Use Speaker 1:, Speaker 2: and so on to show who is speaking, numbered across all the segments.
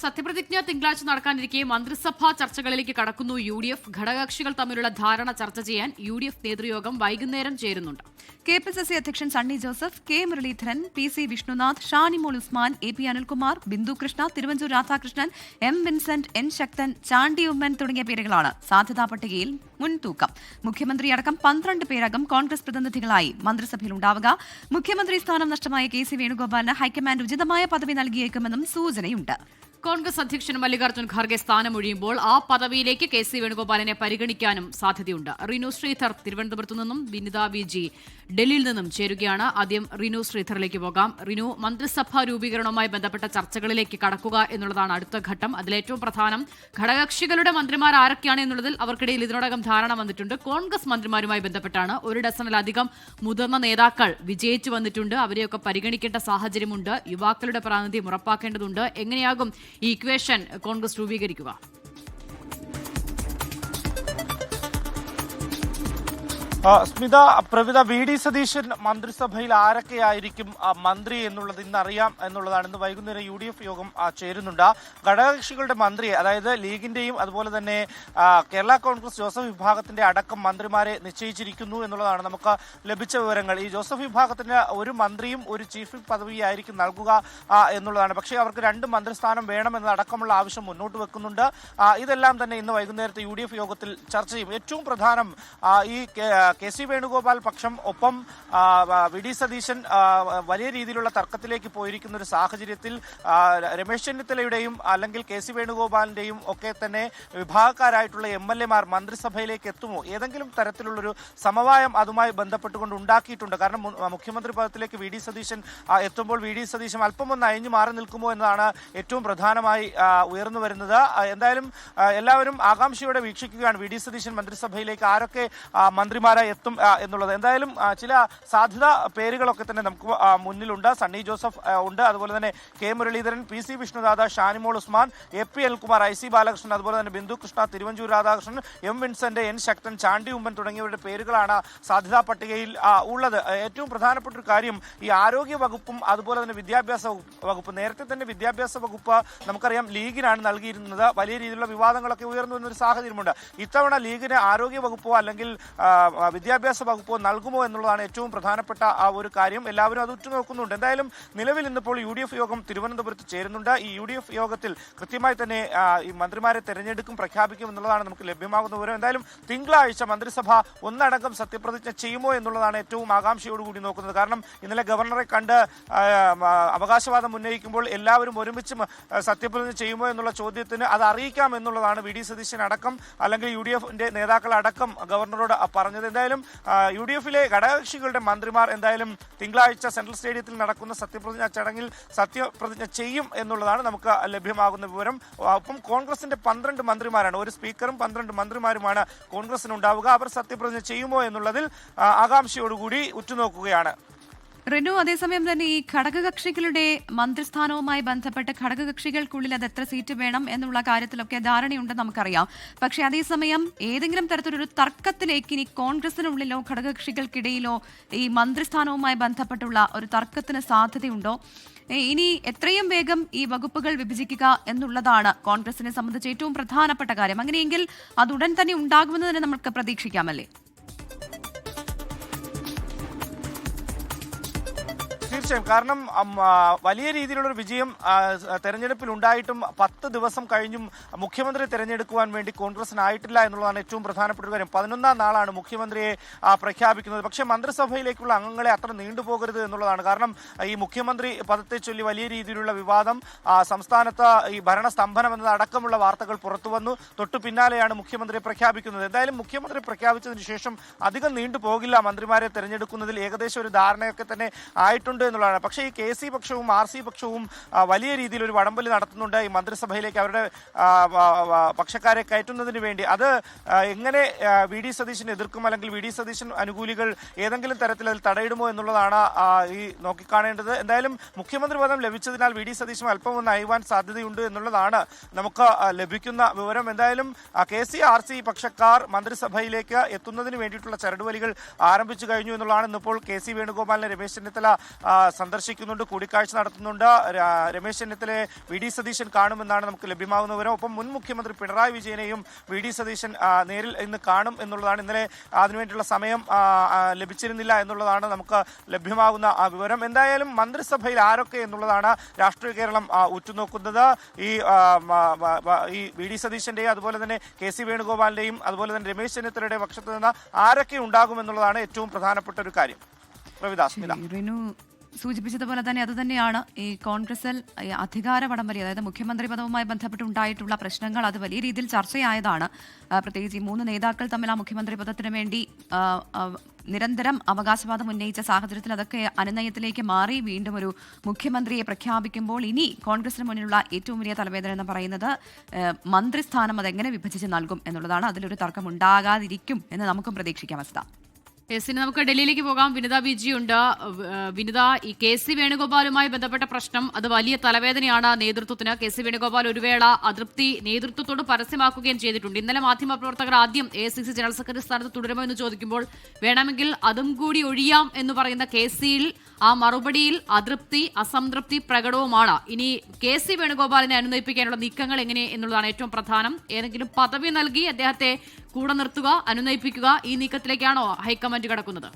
Speaker 1: സത്യപ്രതിജ്ഞ തിങ്കളാഴ്ച നടക്കാനിരിക്കെ മന്ത്രിസഭാ ചർച്ചകളിലേക്ക് കടക്കുന്നു UDF. ഘടകകക്ഷികൾ തമ്മിലുള്ള ധാരണ ചർച്ച ചെയ്യാൻ UDF നേതൃയോഗം വൈകുന്നേരം ചേരുന്നുണ്ട്.
Speaker 2: KPCC അധ്യക്ഷൻ Sunny Joseph, K Muraleedharan, PC Vishnunath, Shanimol Usman, AP Anilkumar, Bindu Krishna, Thiruvanchoor Radhakrishnan, M Vincent, N ശക്തൻ, ചാണ്ടി ഉമ്മൻ തുടങ്ങിയ പേരുകളാണ് സാധ്യതാ പട്ടികയിൽ മുൻതൂക്കം. മുഖ്യമന്ത്രിയടക്കം 12 പേരകം കോൺഗ്രസ് പ്രതിനിധികളായി മന്ത്രിസഭയിലുണ്ടാവുക. മുഖ്യമന്ത്രി സ്ഥാനം നഷ്ടമായ KC വേണുഗോപാലിന് ഹൈക്കമാൻഡ് ഉചിതമായ പദവി നൽകിയേക്കുമെന്നും സൂചനയുണ്ട്.
Speaker 1: കോൺഗ്രസ് അധ്യക്ഷൻ മല്ലികാർജ്ജുൻ ഖാർഗെ സ്ഥാനമൊഴിയുമ്പോൾ ആ പദവിയിലേക്ക് KC വേണുഗോപാലിനെ പരിഗണിക്കാനും സാധ്യതയുണ്ട്. റിനു ശ്രീധർ തിരുവനന്തപുരത്തു നിന്നും വിനിത VG ഡൽഹിയിൽ നിന്നും ചേരുകയാണ്. ആദ്യം റിനു ശ്രീധറിലേക്ക് പോകാം. റിനു, മന്ത്രിസഭാ രൂപീകരണവുമായി ബന്ധപ്പെട്ട ചർച്ചകളിലേക്ക് കടക്കുക എന്നുള്ളതാണ് അടുത്ത ഘട്ടം. അതിലേറ്റവും പ്രധാനം ഘടകകക്ഷികളുടെ മന്ത്രിമാർ ആരൊക്കെയാണ് എന്നുള്ളതിൽ അവർക്കിടയിൽ ഇതിനോടകം ധാരണ വന്നിട്ടുണ്ട്. കോൺഗ്രസ് മന്ത്രിമാരുമായി ബന്ധപ്പെട്ടാണ്. 1 ഡസനിലധികം മുതിർന്ന നേതാക്കൾ വിജയിച്ചു വന്നിട്ടുണ്ട്. അവരെയൊക്കെ പരിഗണിക്കേണ്ട സാഹചര്യമുണ്ട്. യുവാക്കളുടെ പ്രാതിനിധ്യം ഉറപ്പാക്കേണ്ടതുണ്ട്. എങ്ങനെയാകും ഈ ഇക്വേഷൻ കോൺഗ്രസ് രൂപീകരിക്കുക?
Speaker 3: സ്മിത, പ്രവിധ VD സതീശൻ മന്ത്രിസഭയിൽ ആരൊക്കെയായിരിക്കും മന്ത്രി എന്നുള്ളത് ഇന്നറിയാം എന്നുള്ളതാണ്. ഇന്ന് വൈകുന്നേരം UDF യോഗം ചേരുന്നുണ്ട്. ഘടകകക്ഷികളുടെ മന്ത്രിയെ, അതായത് ലീഗിന്റെയും അതുപോലെ തന്നെ കേരള കോൺഗ്രസ് ജോസഫ് വിഭാഗത്തിന്റെ അടക്കം മന്ത്രിമാരെ നിശ്ചയിച്ചിരിക്കുന്നു എന്നുള്ളതാണ് നമുക്ക് ലഭിച്ച വിവരങ്ങൾ. ഈ ജോസഫ് വിഭാഗത്തിന് ഒരു മന്ത്രിയും ഒരു ചീഫ് വിപ്പ് പദവിയായിരിക്കും നൽകുക എന്നുള്ളതാണ്. പക്ഷേ അവർക്ക് 2 മന്ത്രിസ്ഥാനം വേണമെന്നതടക്കമുള്ള ആവശ്യം മുന്നോട്ട് വെക്കുന്നുണ്ട്. ഇതെല്ലാം തന്നെ ഇന്ന് വൈകുന്നേരത്തെ UDF യോഗത്തിൽ ചർച്ച ചെയ്യും. ഏറ്റവും പ്രധാനം ഈ KC വേണുഗോപാൽ പക്ഷം ഒപ്പം VD സതീശൻ വലിയ രീതിയിലുള്ള തർക്കത്തിലേക്ക് പോയിരിക്കുന്ന ഒരു സാഹചര്യത്തിൽ രമേശ് ചെന്നിത്തലയുടെയും അല്ലെങ്കിൽ KC വേണുഗോപാലിന്റെയും ഒക്കെ തന്നെ വിഭാഗക്കാരായിട്ടുള്ള MLA മാർ മന്ത്രിസഭയിലേക്ക് എത്തുമോ, ഏതെങ്കിലും തരത്തിലുള്ളൊരു സമവായം അതുമായി ബന്ധപ്പെട്ടുകൊണ്ട് ഉണ്ടാക്കിയിട്ടുണ്ട്. കാരണം മുഖ്യമന്ത്രി പദത്തിലേക്ക് VD സതീശൻ എത്തുമ്പോൾ VD സതീശൻ അല്പം ഒന്ന് അയഞ്ഞു മാറി നിൽക്കുമോ എന്നതാണ് ഏറ്റവും പ്രധാനമായി ഉയർന്നു വരുന്നത്. എന്തായാലും എല്ലാവരും ആകാംക്ഷയോടെ വീക്ഷിക്കുകയാണ് VD സതീശൻ മന്ത്രിസഭയിലേക്ക് ആരൊക്കെ മന്ത്രിമാരായി എത്തും എന്നുള്ളത്. എന്തായാലും ചില സാധ്യതാ പേരുകളൊക്കെ തന്നെ നമുക്ക് മുന്നിലുണ്ട്. സണ്ണി ജോസഫ് ഉണ്ട്, അതുപോലെ തന്നെ K Muraleedharan, PC Vishnunath, Shanimol Usman, AP Anilkumar, IC Balakrishnan, അതുപോലെ തന്നെ Bindu Krishna, Thiruvanchoor Radhakrishnan, M Vincent, N ശക്തൻ, ചാണ്ടി ഉമ്മൻ തുടങ്ങിയവരുടെ പേരുകളാണ് സാധ്യതാ പട്ടികയിൽ ഉള്ളത്. ഏറ്റവും പ്രധാനപ്പെട്ട ഒരു കാര്യം ഈ ആരോഗ്യ വകുപ്പും അതുപോലെ തന്നെ വിദ്യാഭ്യാസ വകുപ്പ്. നേരത്തെ തന്നെ വിദ്യാഭ്യാസ വകുപ്പ് നമുക്കറിയാം ലീഗിനാണ് നൽകിയിരുന്നത്. വലിയ രീതിയിലുള്ള വിവാദങ്ങളൊക്കെ ഉയർന്നു വരുന്നൊരു സാഹചര്യമുണ്ട്. ഇത്തവണ ലീഗിന് ആരോഗ്യ വകുപ്പോ അല്ലെങ്കിൽ വിദ്യാഭ്യാസ വകുപ്പോ നൽകുമോ എന്നുള്ളതാണ് ഏറ്റവും പ്രധാനപ്പെട്ട ഒരു കാര്യം. എല്ലാവരും അത് ഉറ്റുനോക്കുന്നുണ്ട്. എന്തായാലും നിലവിൽ ഇന്നിപ്പോൾ UDF യോഗം തിരുവനന്തപുരത്ത് ചേരുന്നുണ്ട്. ഈ UDF യോഗത്തിൽ കൃത്യമായി തന്നെ ഈ മന്ത്രിമാരെ തെരഞ്ഞെടുക്കും, പ്രഖ്യാപിക്കും എന്നുള്ളതാണ് നമുക്ക് ലഭ്യമാകുന്ന വിവരം. എന്തായാലും തിങ്കളാഴ്ച മന്ത്രിസഭ ഒന്നടങ്കം സത്യപ്രതിജ്ഞ ചെയ്യുമോ എന്നുള്ളതാണ് ഏറ്റവും ആകാംക്ഷയോടുകൂടി നോക്കുന്നത്. കാരണം ഇന്നലെ ഗവർണറെ കണ്ട് അവകാശവാദം ഉന്നയിക്കുമ്പോൾ എല്ലാവരും ഒരുമിച്ച് സത്യപ്രതിജ്ഞ ചെയ്യുമോ എന്നുള്ള ചോദ്യത്തിന് അത് അറിയിക്കാം എന്നുള്ളതാണ് VD സതീശൻ അടക്കം അല്ലെങ്കിൽ UDFന്റെ നേതാക്കൾ അടക്കം ഗവർണറോട് പറഞ്ഞത്. എന്തായാലും UDFിലെ ഘടകകക്ഷികളുടെ മന്ത്രിമാർ എന്തായാലും തിങ്കളാഴ്ച സെൻട്രൽ സ്റ്റേഡിയത്തിൽ നടക്കുന്ന സത്യപ്രതിജ്ഞ ചടങ്ങിൽ സത്യപ്രതിജ്ഞ ചെയ്യും എന്നുള്ളതാണ് നമുക്ക് ലഭ്യമാകുന്ന വിവരം. ഒപ്പം കോൺഗ്രസിന്റെ 12 മന്ത്രിമാരാണ്, ഒരു സ്പീക്കറും 12 മന്ത്രിമാരുമാണ് കോൺഗ്രസിനുണ്ടാവുക. അവർ സത്യപ്രതിജ്ഞ ചെയ്യുമോ എന്നുള്ളതിൽ ആകാംക്ഷയോടുകൂടി ഉറ്റുനോക്കുകയാണ്.
Speaker 2: റിനു, അതേസമയം തന്നെ ഈ ഘടകകക്ഷികളുടെ മന്ത്രിസ്ഥാനവുമായി ബന്ധപ്പെട്ട് ഘടകകക്ഷികൾക്കുള്ളിൽ അത് എത്ര സീറ്റ് വേണം എന്നുള്ള കാര്യത്തിലൊക്കെ ധാരണയുണ്ടെന്ന് നമുക്കറിയാം. പക്ഷേ അതേസമയം ഏതെങ്കിലും തരത്തിലൊരു തർക്കത്തിലേക്ക് ഇനി കോൺഗ്രസിനുള്ളിലോ ഘടകകക്ഷികൾക്കിടയിലോ ഈ മന്ത്രിസ്ഥാനവുമായി ബന്ധപ്പെട്ടുള്ള ഒരു തർക്കത്തിന് സാധ്യതയുണ്ടോ? ഇനി എത്രയും വേഗം ഈ വകുപ്പുകൾ വിഭജിക്കുക എന്നുള്ളതാണ് കോൺഗ്രസിനെ സംബന്ധിച്ച് ഏറ്റവും പ്രധാനപ്പെട്ട കാര്യം. അങ്ങനെയെങ്കിൽ അത് ഉടൻ തന്നെ ഉണ്ടാകുമെന്ന് തന്നെ നമുക്ക് പ്രതീക്ഷിക്കാമല്ലേ?
Speaker 3: തീർച്ചയായും. കാരണം വലിയ രീതിയിലുള്ളൊരു വിജയം തെരഞ്ഞെടുപ്പിൽ ഉണ്ടായിട്ടും 10 ദിവസം കഴിഞ്ഞും മുഖ്യമന്ത്രി തെരഞ്ഞെടുക്കുവാൻ വേണ്ടി കോൺഗ്രസിനായിട്ടില്ല എന്നുള്ളതാണ് ഏറ്റവും പ്രധാനപ്പെട്ട കാര്യം. 11ാം നാളാണ് മുഖ്യമന്ത്രിയെ പ്രഖ്യാപിക്കുന്നത്. പക്ഷേ മന്ത്രിസഭയിലേക്കുള്ള അംഗങ്ങളെ അത്ര നീണ്ടുപോകരുത് എന്നുള്ളതാണ്. കാരണം ഈ മുഖ്യമന്ത്രി പദത്തെ ചൊല്ലി വലിയ രീതിയിലുള്ള വിവാദം, സംസ്ഥാനത്ത് ഈ ഭരണസ്തംഭനം എന്നതടക്കമുള്ള വാർത്തകൾ പുറത്തു വന്നു. തൊട്ടു പിന്നാലെയാണ് മുഖ്യമന്ത്രിയെ പ്രഖ്യാപിക്കുന്നത്. എന്തായാലും മുഖ്യമന്ത്രി പ്രഖ്യാപിച്ചതിന് ശേഷം അധികം നീണ്ടുപോകില്ല മന്ത്രിമാരെ തെരഞ്ഞെടുക്കുന്നതിൽ. ഏകദേശം ഒരു ധാരണയൊക്കെ തന്നെ ആയിട്ടുണ്ട് എന്നുള്ളതാണ്. പക്ഷേ ഈ KC പക്ഷവും RC പക്ഷവും വലിയ രീതിയിൽ ഒരു വടംവലി നടത്തുന്നുണ്ട് ഈ മന്ത്രിസഭയിലേക്ക് അവരുടെ പക്ഷക്കാരെ കയറ്റുന്നതിന് വേണ്ടി. അത് എങ്ങനെ VD സതീശനെ എതിർക്കും അല്ലെങ്കിൽ VD സതീശൻ അനുകൂലികൾ ഏതെങ്കിലും തരത്തിൽ അതിൽ തടയിടുമോ എന്നുള്ളതാണ് ഈ നോക്കിക്കാണേണ്ടത്. എന്തായാലും മുഖ്യമന്ത്രി പദം ലഭിച്ചതിനാൽ VD സതീശൻ അല്പം ഒന്ന് അയവാൻ സാധ്യതയുണ്ട് എന്നുള്ളതാണ് നമുക്ക് ലഭിക്കുന്ന വിവരം. എന്തായാലും KC RC പക്ഷക്കാർ മന്ത്രിസഭയിലേക്ക് എത്തുന്നതിന് വേണ്ടിയിട്ടുള്ള ചരടുവലികൾ ആരംഭിച്ചു കഴിഞ്ഞു എന്നുള്ളതാണ് ഇന്നിപ്പോൾ KC വേണുഗോപാലിനെ രമേശ് ചെന്നിത്തല സന്ദർശിക്കുന്നുണ്ട്, കൂടിക്കാഴ്ച നടത്തുന്നുണ്ട്. രമേശ് ചെന്നിത്തലയെ വി ഡി സതീശൻ കാണുമെന്നാണ് നമുക്ക് ലഭ്യമാകുന്ന വിവരം. ഒപ്പം മുൻ മുഖ്യമന്ത്രി പിണറായി വിജയനെയും വി ഡി സതീശൻ നേരിൽ ഇന്ന് കാണും എന്നുള്ളതാണ്. ഇന്നലെ അതിനുവേണ്ടിയുള്ള സമയം ലഭിച്ചിരുന്നില്ല എന്നുള്ളതാണ് നമുക്ക് ലഭ്യമാകുന്ന വിവരം. എന്തായാലും മന്ത്രിസഭയിൽ ആരൊക്കെ എന്നുള്ളതാണ് രാഷ്ട്രീയ കേരളം ഉറ്റുനോക്കുന്നത്. ഈ വി ഡി സതീശന്റെയും അതുപോലെ തന്നെ കെ സി വേണുഗോപാലിന്റെയും അതുപോലെ തന്നെ രമേശ് ചെന്നിത്തലയുടെ പക്ഷത്തു നിന്ന് ആരൊക്കെ ഉണ്ടാകുമെന്നുള്ളതാണ് ഏറ്റവും പ്രധാനപ്പെട്ട ഒരു കാര്യം.
Speaker 2: റിനു സൂചിപ്പിച്ചതുപോലെ തന്നെ അതുതന്നെയാണ് ഈ കോൺഗ്രസിൽ അധികാര വടംവലി, അതായത് മുഖ്യമന്ത്രി പദവുമായി ബന്ധപ്പെട്ടുണ്ടായിട്ടുള്ള പ്രശ്നങ്ങൾ അത് വലിയ രീതിയിൽ ചർച്ചയായതാണ്. പ്രത്യേകിച്ച് ഈ 3 നേതാക്കൾ തമ്മിൽ ആ മുഖ്യമന്ത്രി പദത്തിന് വേണ്ടി നിരന്തരം അവകാശവാദം ഉന്നയിച്ച സാഹചര്യത്തിൽ അതൊക്കെ അനുനയത്തിലേക്ക് മാറി വീണ്ടും ഒരു മുഖ്യമന്ത്രിയെ പ്രഖ്യാപിക്കുമ്പോൾ ഇനി കോൺഗ്രസിന് മുന്നിലുള്ള ഏറ്റവും വലിയ തലവേദന എന്ന് പറയുന്നത് മന്ത്രിസ്ഥാനം അതെങ്ങനെ വിഭജിച്ച് നൽകും എന്നുള്ളതാണ്. അതിലൊരു തർക്കം ഉണ്ടാകാതിരിക്കും എന്ന് നമുക്കും പ്രതീക്ഷിക്കാം. അവസ്ഥ
Speaker 1: ഇനി നമുക്ക് ഡൽഹിയിലേക്ക് പോകാം. വിനിത വിജി ഉണ്ട്. വിനിത, ഈ കെ സി വേണുഗോപാലുമായി ബന്ധപ്പെട്ട പ്രശ്നം അത് വലിയ തലവേദനയാണ് നേതൃത്വത്തിന്. കെ സി വേണുഗോപാൽ ഒരു വേള അതൃപ്തി നേതൃത്വത്തോട് പരസ്യമാക്കുകയും ചെയ്തിട്ടുണ്ട്. ഇന്നലെ മാധ്യമപ്രവർത്തകർ ആദ്യം AICC ജനറൽ സെക്രട്ടറി സ്ഥാനത്ത് തുടരുമോ എന്ന് ചോദിക്കുമ്പോൾ വേണമെങ്കിൽ അതും കൂടി ഒഴിയാം എന്ന് പറയുന്ന കെ സിയിൽ ആ മറുപടിയിൽ അതൃപ്തി അസംതൃപ്തി പ്രകടവുമാണ്. ഇനി കെ സി വേണുഗോപാലിനെ അനുനയിപ്പിക്കാനുള്ള നീക്കങ്ങൾ എങ്ങനെ എന്നുള്ളതാണ് ഏറ്റവും പ്രധാനം. ഏതെങ്കിലും പദവി നൽകി അദ്ദേഹത്തെ കൂടെ നിർത്തുക, അനുനയിപ്പിക്കുക, ഈ നീക്കത്തിലേക്കാണോ ഹൈക്കമാൻഡ് കടക്കുന്നത്?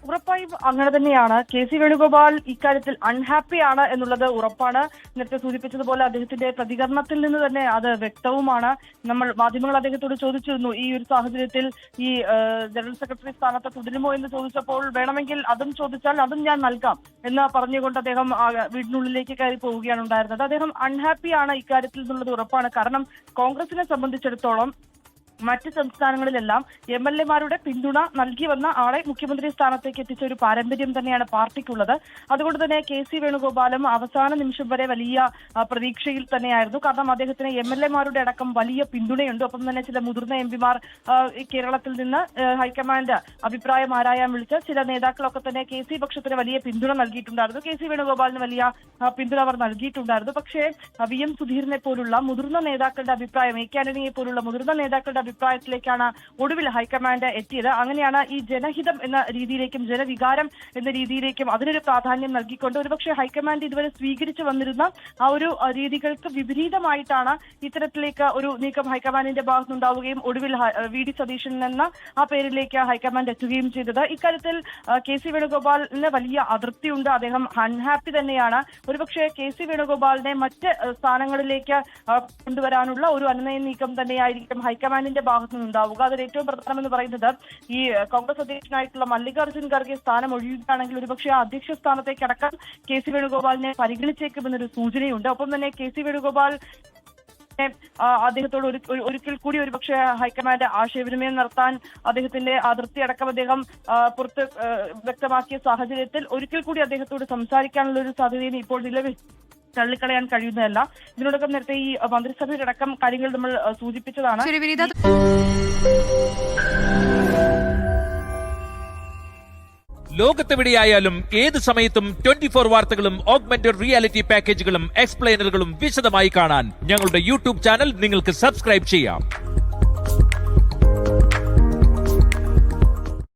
Speaker 4: ഉറപ്പായും അങ്ങനെ തന്നെയാണ്. കെ സി വേണുഗോപാൽ ഇക്കാര്യത്തിൽ അൺഹാപ്പിയാണ് എന്നുള്ളത് ഉറപ്പാണ്. നേരത്തെ സൂചിപ്പിച്ചതുപോലെ അദ്ദേഹത്തിന്റെ പ്രതികരണത്തിൽ നിന്ന് തന്നെ അത് വ്യക്തവുമാണ്. മാധ്യമങ്ങൾ അദ്ദേഹത്തോട് ചോദിച്ചിരുന്നു, ഈ ഒരു സാഹചര്യത്തിൽ ഈ ജനറൽ സെക്രട്ടറി സ്ഥാനത്ത് തുടരുമോ എന്ന് ചോദിച്ചപ്പോൾ വേണമെങ്കിൽ അതും ചോദിച്ചാൽ അതും ഞാൻ നൽകാം എന്ന് പറഞ്ഞുകൊണ്ട് അദ്ദേഹം വീടിനുള്ളിലേക്ക് കയറി പോവുകയാണ് ഉണ്ടായിരുന്നത്. അദ്ദേഹം അൺഹാപ്പിയാണ് ഇക്കാര്യത്തിൽ എന്നുള്ളത് ഉറപ്പാണ്. കാരണം കോൺഗ്രസിനെ സംബന്ധിച്ചിടത്തോളം മറ്റ് സംസ്ഥാനങ്ങളിലെല്ലാം MLA-മാരുടെ പിന്തുണ നൽകി വന്ന ആളെ മുഖ്യമന്ത്രി സ്ഥാനത്തേക്ക് എത്തിച്ച ഒരു പാരമ്പര്യം തന്നെയാണ് പാർട്ടിക്കുള്ളത്. അതുകൊണ്ട് തന്നെ കെ സി വേണുഗോപാലും അവസാന നിമിഷം വരെ വലിയ പ്രതീക്ഷയിൽ തന്നെയായിരുന്നു. കാരണം അദ്ദേഹത്തിന് MLA-മാരുടെ അടക്കം വലിയ പിന്തുണയുണ്ട്. ഒപ്പം തന്നെ ചില മുതിർന്ന MP-മാർ കേരളത്തിൽ നിന്ന് ഹൈക്കമാൻഡ് അഭിപ്രായം ആരായാൻ വിളിച്ച ചില നേതാക്കളൊക്കെ തന്നെ കെ സി പക്ഷത്തിന് വലിയ പിന്തുണ നൽകിയിട്ടുണ്ടായിരുന്നു. കെ സി വേണുഗോപാലിന് വലിയ പിന്തുണ അവർ നൽകിയിട്ടുണ്ടായിരുന്നു. പക്ഷേ VM സുധീരനെ പോലുള്ള മുതിർന്ന നേതാക്കളുടെ അഭിപ്രായം, AK ആന്റണിയെ പോലുള്ള മുതിർന്ന നേതാക്കളുടെ അഭിപ്രായത്തിലേക്കാണ് ഒടുവിൽ ഹൈക്കമാൻഡ് എത്തിയത്. അങ്ങനെയാണ് ഈ ജനഹിതം എന്ന രീതിയിലേക്കും ജനവികാരം എന്ന രീതിയിലേക്കും അതിനൊരു പ്രാധാന്യം നൽകിക്കൊണ്ട് ഒരുപക്ഷെ ഹൈക്കമാൻഡ് ഇതുവരെ സ്വീകരിച്ചു വന്നിരുന്ന ആ ഒരു രീതികൾക്ക് വിപരീതമായിട്ടാണ് ഇത്തരത്തിലേക്ക് ഒരു നീക്കം ഹൈക്കമാൻഡിന്റെ ഭാഗത്തുനിന്നുണ്ടാവുകയും ഒടുവിൽ വി ഡി സതീശൻ എന്ന ആ പേരിലേക്ക് ഹൈക്കമാൻഡ് എത്തുകയും ചെയ്തത്. ഇക്കാര്യത്തിൽ കെ സി വേണുഗോപാലിന് വലിയ അതൃപ്തിയുണ്ട്. അദ്ദേഹം അൺഹാപ്പി തന്നെയാണ്. ഒരുപക്ഷെ കെ സി വേണുഗോപാലിനെ മറ്റ് സ്ഥാനങ്ങളിലേക്ക് കൊണ്ടുവരാനുള്ള ഒരു അനുനയ നീക്കം തന്നെയായിരിക്കും ഹൈക്കമാൻഡിന്റെ ഭാഗത്തു നിന്നുണ്ടാവുക. അതിൽ ഏറ്റവും പ്രധാനമെന്ന് പറയുന്നത് ഈ കോൺഗ്രസ് അധ്യക്ഷനായിട്ടുള്ള മല്ലികാർജ്ജുൻ ഖർഗെ സ്ഥാനം ഒഴിയുകയാണെങ്കിൽ ഒരുപക്ഷെ ആ അധ്യക്ഷ സ്ഥാനത്തേക്ക് അടക്കം കെ സി വേണുഗോപാലിനെ പരിഗണിച്ചേക്കുമെന്നൊരു സൂചനയുണ്ട്. ഒപ്പം തന്നെ കെ സി വേണുഗോപാൽ അദ്ദേഹത്തോട് ഒരിക്കൽ കൂടി ഒരുപക്ഷെ ഹൈക്കമാൻഡ് ആശയവിനിമയം നടത്താൻ അദ്ദേഹത്തിന്റെ അതൃപ്തി അടക്കം അദ്ദേഹം പുറത്ത് വ്യക്തമാക്കിയ സാഹചര്യത്തിൽ ഒരിക്കൽ കൂടി അദ്ദേഹത്തോട് സംസാരിക്കാനുള്ള ഒരു സാധ്യതയും ഇപ്പോൾ നിലവിൽ തള്ളിക്കളയാൻ കഴിയുന്നതല്ല. ഇതിനോടൊപ്പം നേരത്തെ ഈ മന്ത്രിസഭയിലടക്കം കാര്യങ്ങൾ നമ്മൾ സൂചിപ്പിച്ചതാണ്.
Speaker 5: ലോകത്തെവിടെയായാലും ഏത് സമയത്തും 24 വാർത്തകളും ഓഗ്മെന്റഡ് റിയാലിറ്റി പാക്കേജുകളും എക്സ്പ്ലെയിനറുകളും വിശദമായി കാണാൻ ഞങ്ങളുടെ YouTube ചാനൽ നിങ്ങൾക്ക് സബ്സ്ക്രൈബ് ചെയ്യാം.